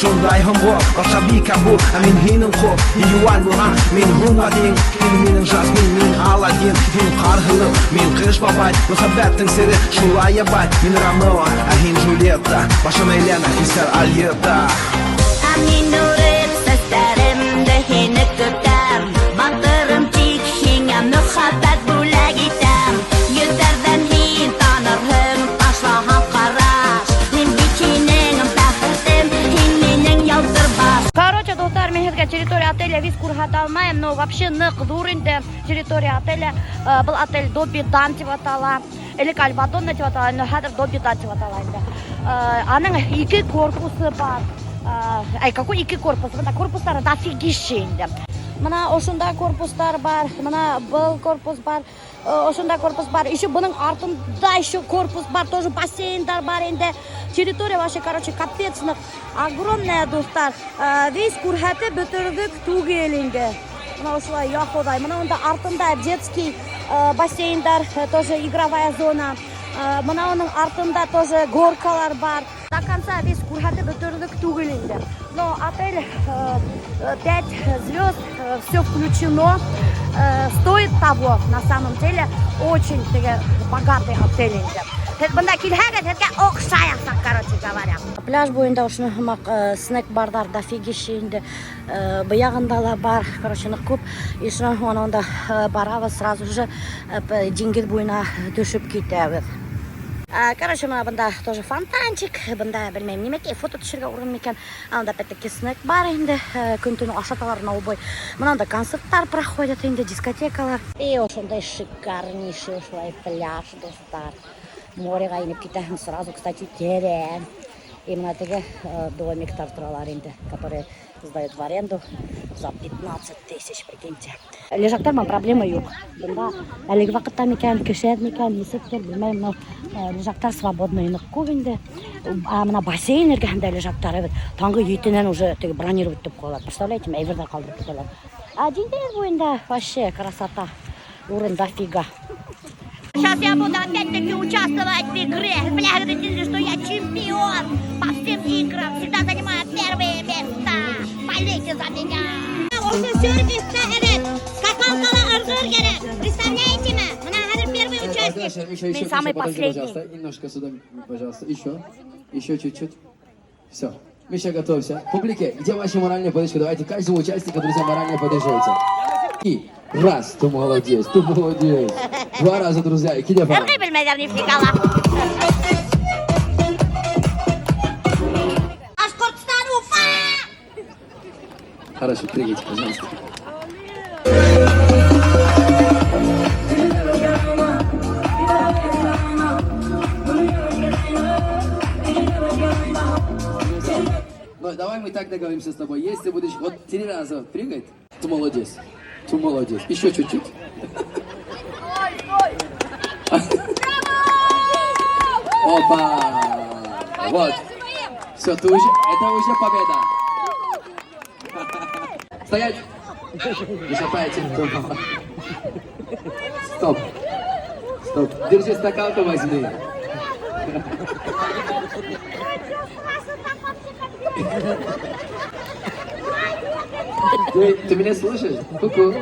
Şunday hımbo, başabi kabul Amin hinin kop, yuval bulan Min hungadin, minin jasmin Min aladin, min karhılı Min kış babay, muhabbettin siri Şulay yabay, min Romeo Ahin Julieta, başım Elena İster Alyeta Amin nurim seslerimde hini tutam Batırım çik hinga muhabbet bula gitam Yüzlerden hin tanırım taşlahan karaş Hin biçinin bäxtim, hin minin yaldır baş Короче, достар, мен хезге территория отеля виз кургата алмайм, но вообще нык зур инде территория отеля. Был отель Добби Дан деп атала, или Кальбатон деп атала, но хәзер Добби Дан деп атала инде. Аның 2 корпусы бар. Ай, какой 2 корпусы? Мына корпустары дофигища инде. Мына ошондай корпустар бар, мына был корпус бар, ошондай корпус бар. Еще буның артында еще корпус бар, тоже бассейндар бар инде. Территория вообще, короче, капец нык. Огромная, достар. Весь кургаты бөтөрдүк түгел инде. Мына ушулай я ходай. Мына онда артында детский бассейндар, тоже игровая зона. Мына оның артында тоже горкалар бар. До конца весь кургаты бөтөрдүк түгел инде. Но отель 5 звезд, все включено. Стоит того, на самом деле, очень богатый отель инде. Бында килһәгә һәргә окшаясак, короче говоря. Пляж буенда ошны хымак снэк бардар дофигища инде. Буягында ла бар, короче, нык күп. И шуның онда барабыз сразу же диңгез буена төшүп китәбез. Короче, мына бында тоже фонтанчик, бында белмәйм нимәкә фото төшергә урын микән. Анда опять-таки снэк бар инде, көн-төн ашаталар на убой. Мына да концертлар проходят инде, дискотекалар. И ошондай шикарнейший ушулай пляж, достар. Моряга инеп китәһең сразу, кстати, терең. И мына теге домиктар торалар инде, которые сдают в аренду за 15 тысяч, прикиньте. Лежактарма проблема юк. Бында әлеге вакытта микән, кешәр микән, нисектер, белмәйм, но лежактар свободный нык күп инде. Мына бассейн эргәһендә лежактар, таңгы 7-нән уже теге бронировать итеп калалар. Представляете, әйбердән калдырып китәләр. Диңгез буенда вообще красота. Урын дофига. Сейчас я буду опять-таки участвовать в игре. Бля, говорите, что я чемпион по всем играм. Всегда занимаю первые места. Болейте за меня. Сервиста, скакалкала ыргыр керек. Представляете ме? Мына хәзер первый участник. Мен самый последний. Немножко сюда, пожалуйста. Еще чуть-чуть. Все. Миша, готовься. Публике, где ваша моральная поддержка? Давайте каждому участнику, друзья, морально поддержите. И раз, ты молодец, ты молодец. 2 раза, друзья, и кидай пора. Хорошо, прыгайте, пожалуйста. Ну, давай мы так договоримся с тобой. Если будешь вот 3 раза прыгать, ты молодец. Ты молодец. Еще чуть-чуть. Опа! Вот. Все, это уже победа. Стоять! Не шатайте. Стоп. Стоп. Держи стаканку, возьми. Ты меня слышишь? Ку-ку.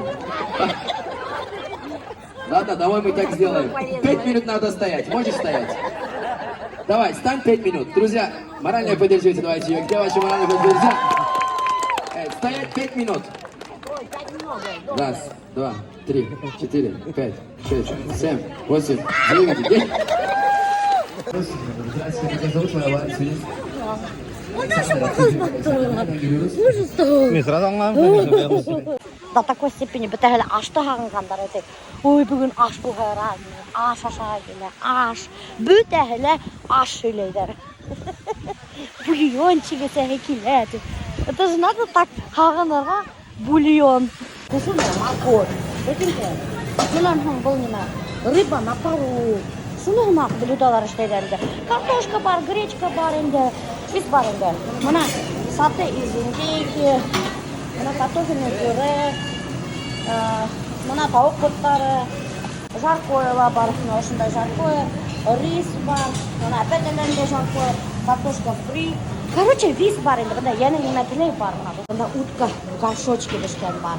Ладно, давай мы так сделаем. 5 минут надо стоять. Можешь стоять? Давай, стань 5 минут. Друзья, морально поддержите, давайте ее. Где ваши морально поддержите? Стоять 5 минут. 1, 2, 3, 4, 5, 6, 7, 8, 9, 10. Здравствуйте, как зовут твоя Ваня? Мен сразу аңладым, конечно. До такой степени бітәгілі ашты хағынғандар өтек. Ой, бүгін аш бұғыра, аш аша келі, аш. Бітәгілі аш сөйлейдер. Бульончик өтәге келеді. Это же надо так хағынырға бульон. Десін бәрі мақор. Мынан бұл нема. Рыба на пару. Шунығына блюдалар іштейдерді. Картошка бар, гречка бар енді. Бес бар енді. Мына саты из индейки. Мына картофельный пюре. Мына тауық бұттары. Жаркоева бар. Осындай жаркое. Рис бар. Мына опять әлемде жаркое. Картошка фри. Короче, вис бар енді, бұнда яны неметілей бар мұна. Бұнда утка, горшочки бішкен бар.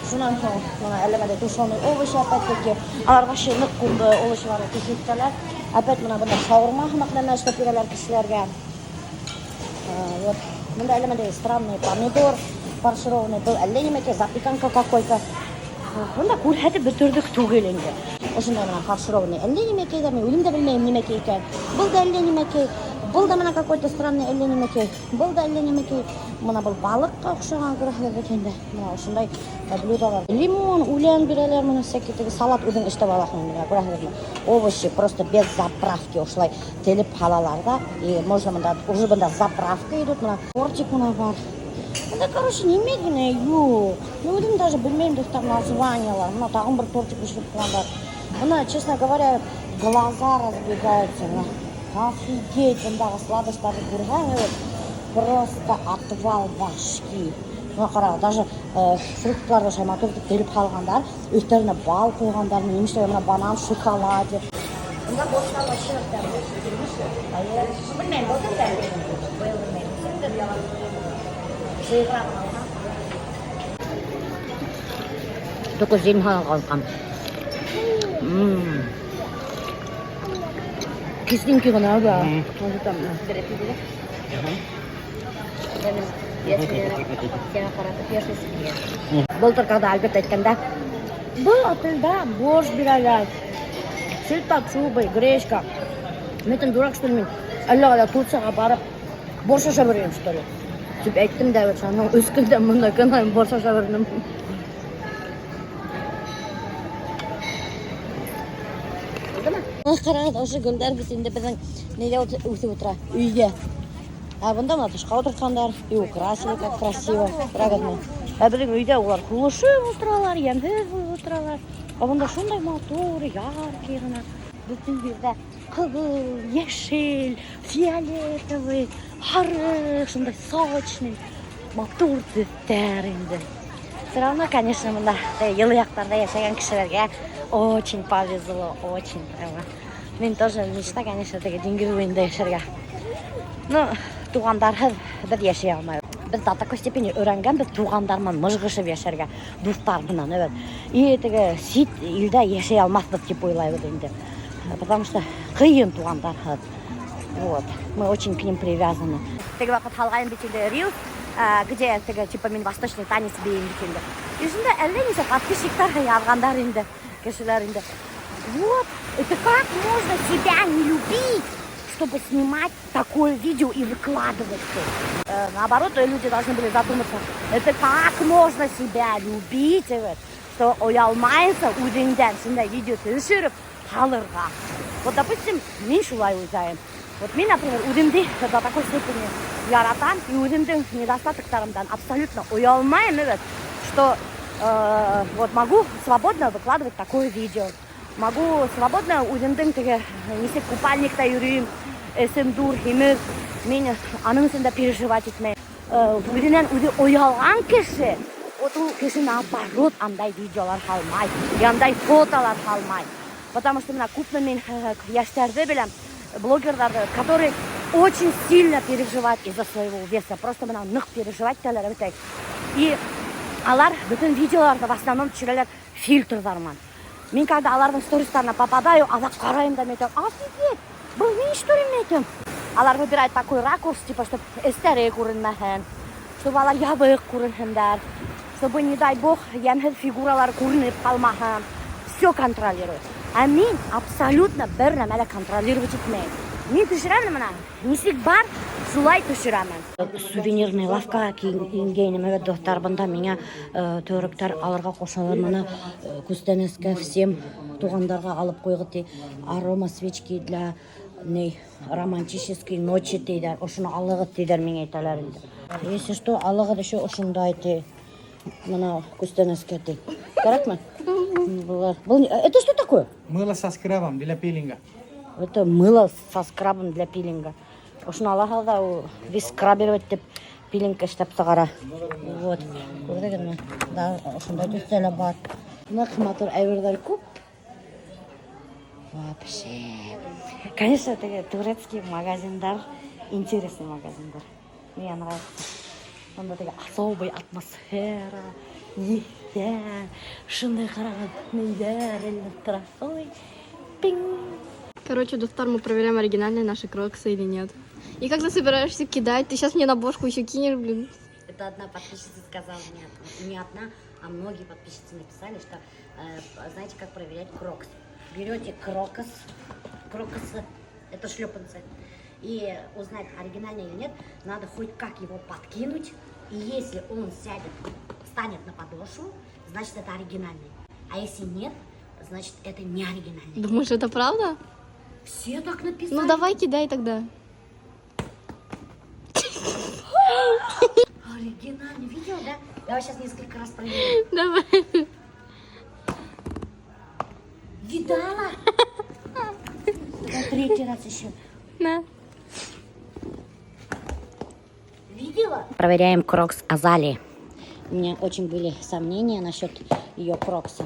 Шунан соң, мұна әлемеде тушеный овощи опять-таки. Аларға шынық құмды овощиларды кесеттелер. Опять мұна бұнда шаурма хымақнан әштеп берелер кішілерге. Вот. Бұнда әлемеде странный помидор, фаршированный был, әлі немеке, запеканка какой-то. Бұнда көрхәті бір түрдік түгеленді. Ошында мына фаршированный әлі немеке, мен өлімді білмеймін немеке екен. Бұл да әлі немеке. Бұл да мына какой-то странный әлі немеке. Бұл да әлі немеке. Мына бұл балыққа ұқсаған күрәхлер екенді. Мына осындай блюдалар. Лимон, улен берелер, мына всякие салат өзің ішті балақның күрәхлерді. Овощи просто без заправки осылай теліп қалалар да. И можно мында уже бұнда заправка идут. Мына тортик мына бар. Да, короче, немедленное, ё. Ну, өзім даже білмеймін там названиялар. Мына тағын бір тортик ішіп қуандар. Мына, честно говоря, глаза разбегаются. Офигеть, бұндағы сладостарды көрген, просто отвал башки. Мына қара, даже фруктыларды шайматурды келіп қалғандар, өстеріне бал қойғандар, немесе мына банан, шоколад. Бұнда босқа башырықтар. Білмеймін, бұл білмеймін. Только зелень қалған. Кисленький ғана ба. Былтыр когда Альберт айтқанда, бұл отельда борщ берелер, сельта чубы, гречка. Мен дурак что ли мен? Әлі Турцияға барып борщ аша беремін что ли? Деп айттым да, жаңа өскілді мұнда қанайым борщ аша беремін. Қарағыда осы гүлдер біз енді біздің неде өсіп отыра, үйде. Бұнда мына тұшқа отырғандар, үй украсили, как красиво. Біздің үйде олар күлішіп отыралар, емдіз отыралар. Бұнда шындай мотор, яркий ғана. Біздің үйде қызыл, ешел, фиолетовый, харық, шындай сочный мотор түттер енді. Все равно, конечно, мында елаяқтарда яшаған кішілерге очень повезло, очень прямо. Мен тоже мечта, конечно, Дингируинда яшарға. Ну, туғандарһыз біз яшай алмайбыз. Біз до такой степени өйрәнгән, біз туғандармен мыжғышып яшәргә, дуслар белән, evet. И теге сит илдә яшай алмаспыз дип уйлайбыз инде. Потому что кыен туғандарһыз. Вот. Мы очень к ним привязаны. Теге вакыт халгайын бит инде Рил, где теге типа мен восточный танец бейин бит инде. И шунда әллә ничә подписчиктар язгандар инде, кешеләр инде. Вот, это как можно себя не любить, чтобы снимать такое видео и выкладывать. Наоборот, люди должны были задуматься, это как можно себя любить, что оялмайся уденден, шундай видео төшіріп қалырға. Вот, допустим, мен шулай уйзайым. Вот мен, например, удемді до такой степени яратам, и удемдің недостатоктарымдан абсолютно оялмайым, что вот могу свободно выкладывать такое видео. Могу свободно удемдің теге несек купальникта юрим, эсемдур, химер, мен аның сында переживать етмей. Уденен уде оялған кеші, вот у кеші наоборот андай видеолар қалмай, андай фотолар қалмай. Потому что мына купны мен яштерді білем, блогерларды, которые очень сильно переживают из-за своего веса. Просто мына нық переживать тәлер бітей. И алар bütün видеоларды в основном түсірелер фильтрдарман. Мен когда алардың стористарына попадаю, алар қарайым да мен айтам, офигеть, бұл не история етем. Алар выбирает такой ракурс, типа, чтобы эстере көрінмәхен, чтобы алар ябық көрінхендер, чтобы, не дай бог, емхед фигуралар көрініп қалмахан. Все контролирует. А мен абсолютно бір нәмәлі контролировать етмейм. Мен түшіремін мына, несек бар, шулай түшіремін. Сувенирный лавка киінгенім, evet, достар, бұнда меня төріктер аларға қошалар мұны күстенеске всем туғандарға алып қойғы арома свечки для романтической ночи дейдер, ошыны алығы дейдер мен айталарында. Если что, алығы еще ошындай дей, мұна күстенеске дей. Керек ме? Это что такое? Мыло со скрабом для пилинга. Это мыло со скрабом для пилинга. Ошын алаға да весь скрабировать деп пилинг іштеп сағара. Вот. Көрдегін да, ошындай түстелі бар. Мына қыматыр әйвердер көп. Вообще. Конечно, турецкий магазиндар, интересный магазиндар. Мне нравится. Он такая особая атмосфера. Шины Ой, пинг. Короче, достар мы проверяем, оригинальные наши кроксы или нет. И как ты собираешься кидать? Ты сейчас мне на бошку еще кинешь, блин. Это одна подписчица сказала, не одна, а многие подписчицы написали, что знаете, как проверять крокс. Берете кроксы, это шлепанцы, и узнать, оригинальный или нет, надо хоть как его подкинуть, и если он станет на подошву, значит это оригинальный. А если нет, значит это не оригинальный. Думаешь, это правда? Все так написали. Ну давай кидай тогда. Оригинальный, видел, да? Давай сейчас несколько раз проверим. Давай. Видала? Третий раз еще. На. Видела? Проверяем крокс Азалии. У меня очень были сомнения насчет ее крокса.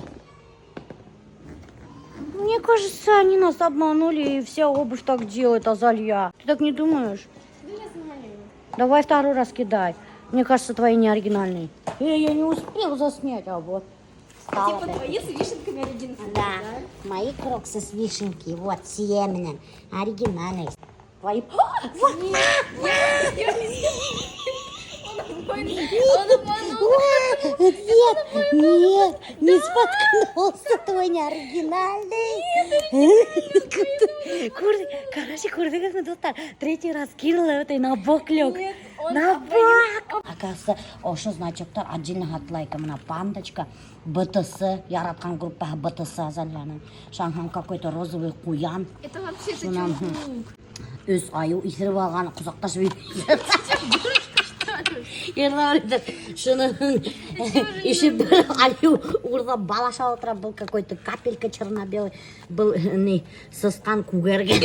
Мне кажется, они нас обманули, и вся обувь так делает, Азалия. Ты так не думаешь? Давай второй раз кидай. Мне кажется, твои не оригинальные. Я не успел заснять, а вот. Типа твои с вишенками оригинальные. Да, мои кроксы с вишенки, вот, семена, оригинальные. Твои... Вот! Нет, не споткнулся, твой не оригинальный. Короче, достар. Третий раз кинула это и на бок лег. На бок. Оказывается, ошо значоктар отдельно хатлайка, мына пандочка, БТС, яраткан группа БТС Азалияның. Шанхан какой-то розовый куян. Это вообще Шунан өз аю исіріп алған құсақташып шыны іші бір аю урда бала шалатыра был какой-то капелька черно-белый был не сыстан кугерген.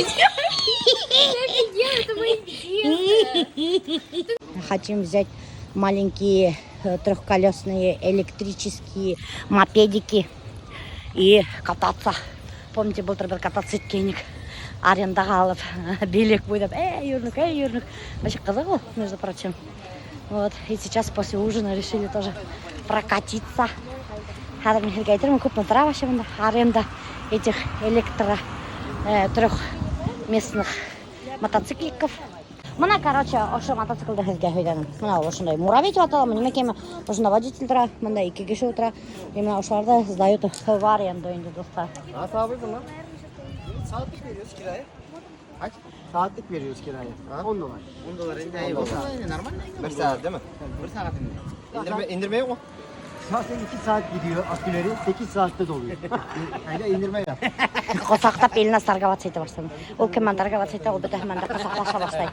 Хотим взять маленькие трехколесные электрические мопедики и кататься. Помните, был тогда кататься денег. Арендаға алып, билет будет. Юрнук. Вообще қызық, между прочим. Вот. И сейчас после ужина решили тоже прокатиться. Аренда этих трехместных мотоцикликов. Мына, короче, ошо мотоциклды хізге хөйденім. Мына ошындай муравей деп аталам, немекеме ошында водитель тұра, мында 2 киши отыра. И мына ошыларды сдают в аренду енді достар. Saatlik veriyoruz kiraya. Kaç? Saatlik veriyoruz kiraya. Ha? 10 dolar. 10 dolar indirme yok. Normal. 1 saat değil mi? 1 saat indirme yok mu? Zaten 2 saat gidiyor aküleri, 8 saatte doluyor. Yani indirme yok. Қосақтап еліне торговаться ете бастадым. Ол кіммен торговаться ете, ол бітті hemen de қосақташа бастайды.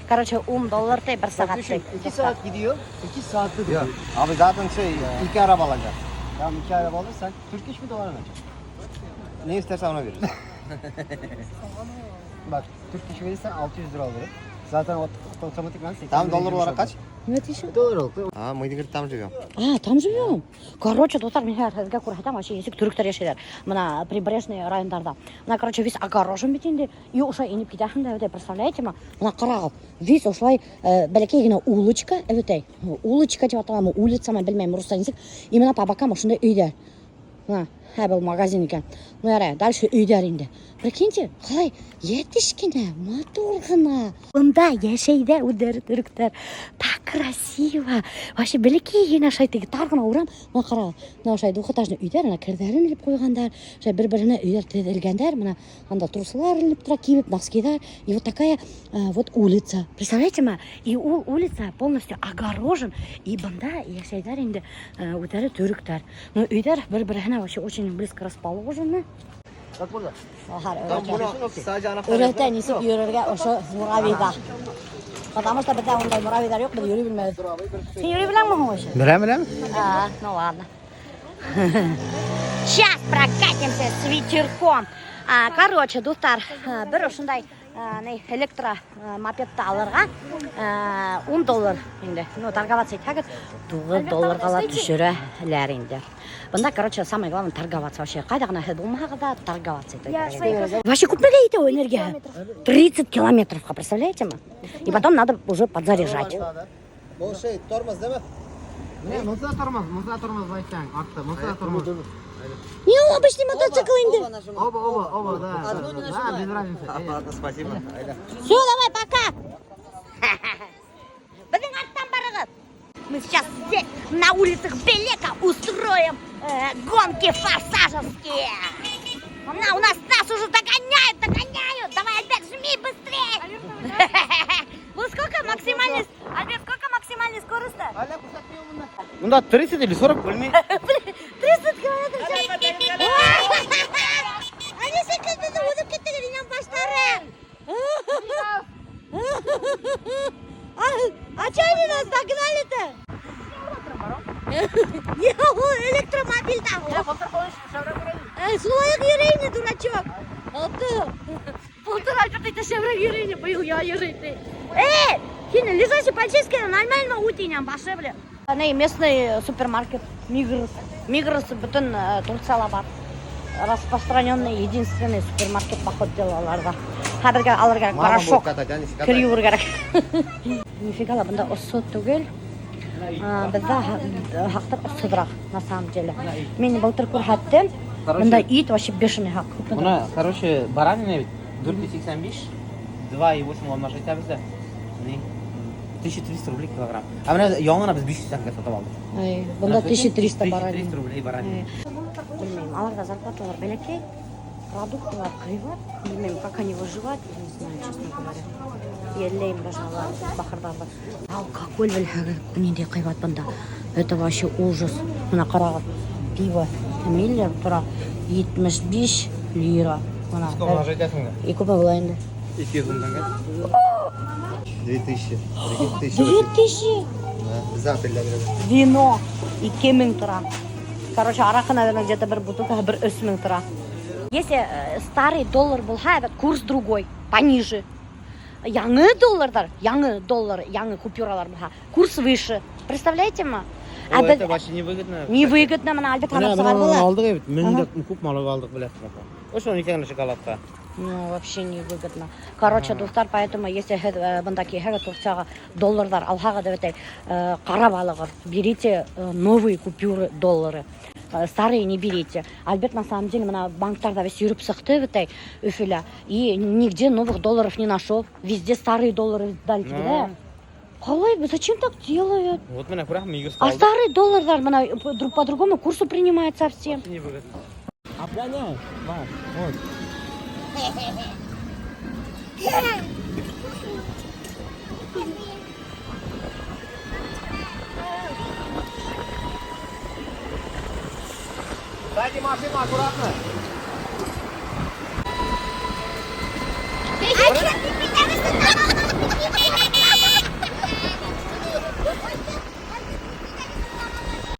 Короче, $10 de 1 saat şey. 2 saat gidiyor, 8 saatte doluyor. Abi zaten 2 araba alacak. Tamam 2 araba alırsak Türk iş mi dolar mı? Ne istersen ona veririz. Bak Türk iş verirsen 600 lira alırım. Zaten otomatikman 800 lira. Tamam dolar olarak kaç? Не отвечу. Dolar oldu. Aa, мы говорит, там живем. Там живем. Короче, достар, мен хәзерге күрһәтәм, ачы есек түректер яшәйләр. Мына прибрежный райондарда. Мына, короче, весь огорожен бит инде. И ошай инеп китәһең дә, әйтә, представляете ма? Мына карагыз. Весь ошай бәләкәй генә улочка, әйтә. Улочка дип аталамы, улица ма, белмәйм, русча ничек. И мына по бокам ошында өйдәр. Мына, был магазин икән. Ну яра, дальше өйдәр инде. Прикиньте, қалай етішкене, матур гына. Онда яшәйдәр үдәр түректәр. Так красиво. Вообще бәләкәй генә шайтыгы тар гына урам. Мына кара, мына шай двухэтажный өйдәр, ана кердәрен илеп куйгандар. Шай бер-беренә өйдәр тезелгәндәр. Мына анда труслар илеп тора, кибеп, носкидар. И вот такая вот улица. Представляете ма? И улица полностью огорожен. И банда яшәйдәр инде үдәр түректәр. Но өйдәр бер-беренә вообще очень близко расположены. Bak burada. Там Sadece anahtar. Öğretmen isip yürürge oşu muravida. Потому что bizde onday muravida yok, biz yürü bilmeyiz. Sen yürü bilen mi hoş? Bilem. Ну ладно. Сейчас прокатимся с ветерком. Короче, достар, бір ушындай электро мопедті алырға $10 енді. Ну, торговаться етәгіз $9 қала түшірілер енді. Бұнда, короче, самое главное торговаться вообще. Қайдағына хед болмағыда торговаться етәгіз. Вообще көпмеге етеу энергия? 30 километровқа, представляете ма? И потом надо уже подзаряжать. Bu şey tormaz değil mi? Ne? Mısra tormaz Baycan. Attı. Mısra tormaz. Не, обычный мотоцикл енді. Оба, да. Да, без разницы. Спасибо. Все, давай, пока. Біздің арттан барығыз. Мы сейчас здесь, на улицах Белека, устроим гонки форсажевские. У нас уже догоняют. Давай, Альберт, жми быстрее. Вот сколько максимальной... Альберт, сколько максимальной скорости? Bunda 30 или 40 bilmeyin. 30 километр в час. Они секундада o'tib ketdilar, inan boshlari. А что они нас догнали-то? Не, электромобиль там. Слоек ерейни, дурачок. Полтора ты шевроле ерейни, был я ерейни. Сен лежащий полицейский нормально утиням пошевле. Местный супермаркет Мигрос. Мигрос бүтін Турцияда бар. Распространенный единственный супермаркет походу делаларда. Қазірге алар керек порошок. Кіреуір керек. Нифига ла, бұнда осы түгел. Бізде хақтар осыдырақ, на самом деле. Мен былтыр көрхаттым. Бұнда ит вообще бешеный хақ. Бұна, короче, баранина ведь 285, 2,8 умножить бізде. 1300 рублей килограмм. А мына яңына біз 500 теңге сатып алдық. Бұнда 1300 баранина. 1300 рублей баранина. Білмеймін, аларда зарплаталар бәләкей, продуктылар қиғат. Білмеймін, как они выживают, не знаю, честно говоря. Еллейм даже алар бақырдарды. Алкоголь білхәгі күнінде қиғат бұнда. Это вообще ужас. Мына қарағат, пиво Миллер тұра 75 лира. Сколько умножить этим? И көпе бұл енді? 200 теңге. 2000. 2000? Да, за апельдамир. Вино 2000 тұра. Короче, арақы, наверное, где-то бір бутылка 3000 тұра. Если старый доллар был, курс другой, пониже. Яңы доллар, яңы купюралар был, курс выше. Представляете ма? Это вообще невыгодно. Невыгодно, мына Альберт Хамапсалар было. Алдық ебет, мен көп малы алдық білесің. Ошо никогда шоколадка. Ну, вообще невыгодно. Короче, достар, поэтому, если бандакие Турцияға доллардар алхаға деп қарап алығыр, берите новые купюры доллары. Старые не берите. Альберт, на самом деле, мына банктарда весь юріп сықты өфіля, и нигде новых долларов не нашел. Везде старые доллары дали тебе. Қалай, зачем так делают? Вот меня курах Мигрос. А старый доллар по другому курсу принимает совсем. Невыгодно. А прямо? Вот. Сзади машина, аккуратно. А что ты меня высылаешь?